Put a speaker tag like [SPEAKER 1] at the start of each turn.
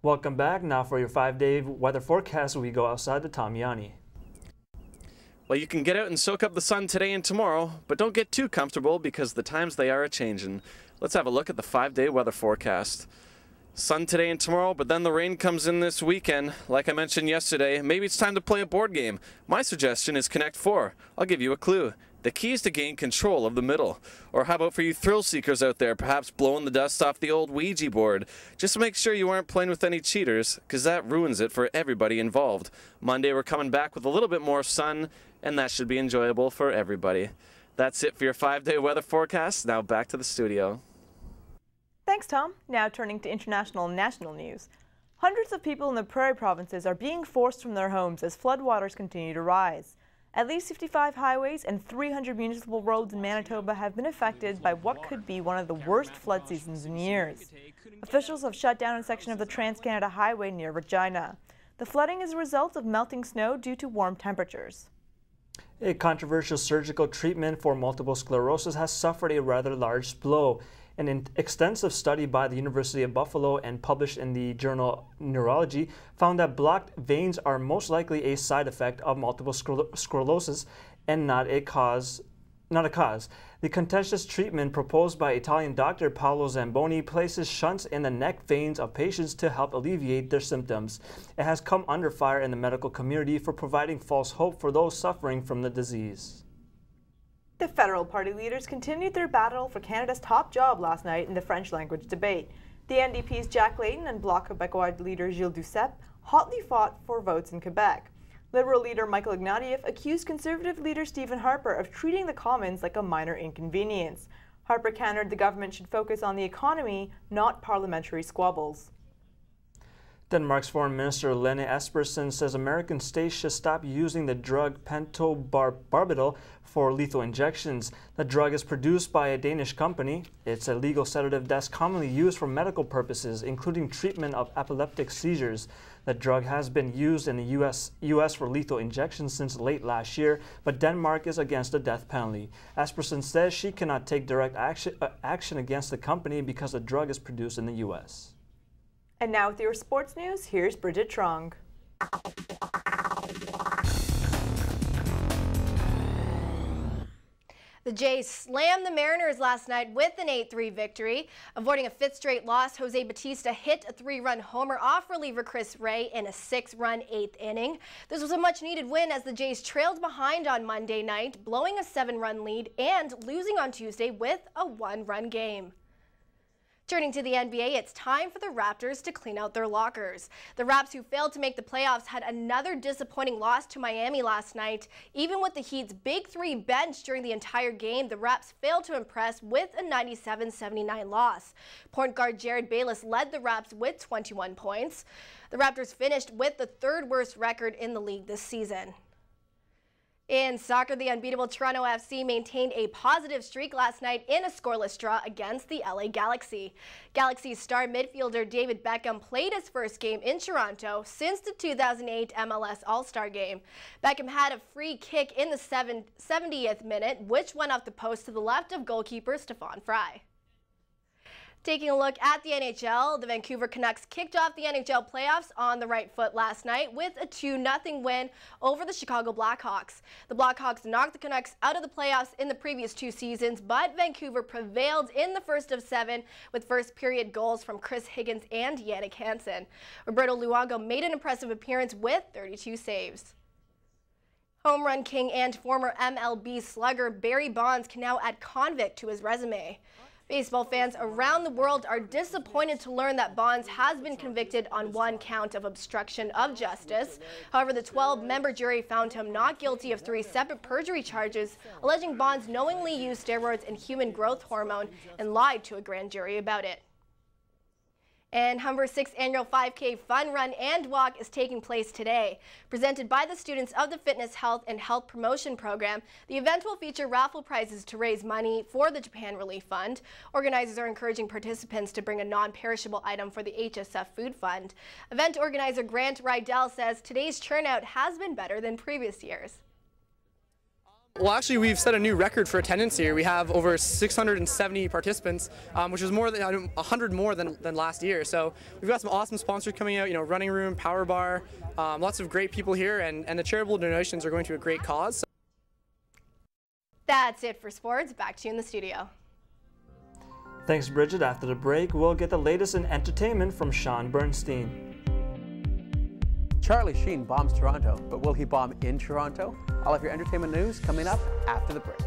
[SPEAKER 1] Welcome back. Now for your 5-day weather forecast, we go outside to Tamiami.
[SPEAKER 2] Well, you can get out and soak up the sun today and tomorrow, but don't get too comfortable because the times they are a-changing. Let's have a look at the 5-day weather forecast. Sun today and tomorrow, but then the rain comes in this weekend. Like I mentioned yesterday, maybe it's time to play a board game. My suggestion is Connect 4. I'll give you a clue. The key is to gain control of the middle. Or how about for you thrill seekers out there, perhaps blowing the dust off the old Ouija board? Just make sure you aren't playing with any cheaters, because that ruins it for everybody involved. Monday we're coming back with a little bit more sun, and that should be enjoyable for everybody. That's it for your 5-day weather forecast. Now back to the studio.
[SPEAKER 3] Thanks, Tom. Now turning to international and national news. Hundreds of people in the prairie provinces are being forced from their homes as floodwaters continue to rise. At least 55 highways and 300 municipal roads in Manitoba have been affected by what could be one of the worst flood seasons in years. Officials have shut down a section of the Trans-Canada Highway near Regina. The flooding is a result of melting snow due to warm temperatures.
[SPEAKER 1] A controversial surgical treatment for multiple sclerosis has suffered a rather large blow. An extensive study by the University of Buffalo and published in the journal Neurology found that blocked veins are most likely a side effect of multiple sclerosis and not a cause. The contentious treatment proposed by Italian doctor Paolo Zamboni places shunts in the neck veins of patients to help alleviate their symptoms. It has come under fire in the medical community for providing false hope for those suffering from the disease.
[SPEAKER 3] The federal party leaders continued their battle for Canada's top job last night in the French language debate. The NDP's Jack Layton and Bloc Québécois leader Gilles Duceppe hotly fought for votes in Quebec. Liberal leader Michael Ignatieff accused Conservative leader Stephen Harper of treating the Commons like a minor inconvenience. Harper countered the government should focus on the economy, not parliamentary squabbles.
[SPEAKER 1] Denmark's Foreign Minister Lene Espersen says American states should stop using the drug pentobarbital for lethal injections. The drug is produced by a Danish company. It's a legal sedative that's commonly used for medical purposes, including treatment of epileptic seizures. The drug has been used in the U.S. for lethal injections since late last year, but Denmark is against the death penalty. Espersen says she cannot take direct action against the company because the drug is produced in the U.S.
[SPEAKER 3] And now with your sports news, here's Bridget Trong.
[SPEAKER 4] The Jays slammed the Mariners last night with an 8-3 victory. Avoiding a fifth straight loss, Jose Bautista hit a 3-run homer off reliever Chris Ray in a 6-run 8th inning. This was a much-needed win as the Jays trailed behind on Monday night, blowing a 7-run lead and losing on Tuesday with a 1-run game. Turning to the NBA, it's time for the Raptors to clean out their lockers. The Raps, who failed to make the playoffs, had another disappointing loss to Miami last night. Even with the Heat's big three bench during the entire game, the Raps failed to impress with a 97-79 loss. Point guard Jared Bayless led the Raps with 21 points. The Raptors finished with the third worst record in the league this season. In soccer, the unbeatable Toronto FC maintained a positive streak last night in a scoreless draw against the LA Galaxy. Galaxy's star midfielder David Beckham played his first game in Toronto since the 2008 MLS All-Star Game. Beckham had a free kick in the 70th minute, which went off the post to the left of goalkeeper Stefan Fry. Taking a look at the NHL, the Vancouver Canucks kicked off the NHL playoffs on the right foot last night with a 2-0 win over the Chicago Blackhawks. The Blackhawks knocked the Canucks out of the playoffs in the previous 2 seasons, but Vancouver prevailed in the first of 7 with first-period goals from Chris Higgins and Jannik Hansen. Roberto Luongo made an impressive appearance with 32 saves. Home run king and former MLB slugger Barry Bonds can now add convict to his resume. Baseball fans around the world are disappointed to learn that Bonds has been convicted on 1 count of obstruction of justice. However, the 12-member jury found him not guilty of 3 separate perjury charges, alleging Bonds knowingly used steroids and human growth hormone and lied to a grand jury about it. And Humber's 6th annual 5K Fun Run and Walk is taking place today. Presented by the students of the Fitness, Health, and Health Promotion Program, the event will feature raffle prizes to raise money for the Japan Relief Fund. Organizers are encouraging participants to bring a non-perishable item for the HSF Food Fund. Event organizer Grant Rydell says today's turnout has been better than previous years.
[SPEAKER 5] Well, actually, we've set a new record for attendance here. We have over 670 participants, which is more than 100 more than last year. So we've got some awesome sponsors coming out, running room, power bar, lots of great people here, and the charitable donations are going to a great cause.
[SPEAKER 4] That's it for sports. Back to you in the studio.
[SPEAKER 1] Thanks, Bridget. After the break, we'll get the latest in entertainment from Sean Bernstein.
[SPEAKER 6] Charlie Sheen bombs Toronto, but will he bomb in Toronto? All of your entertainment news coming up after the break.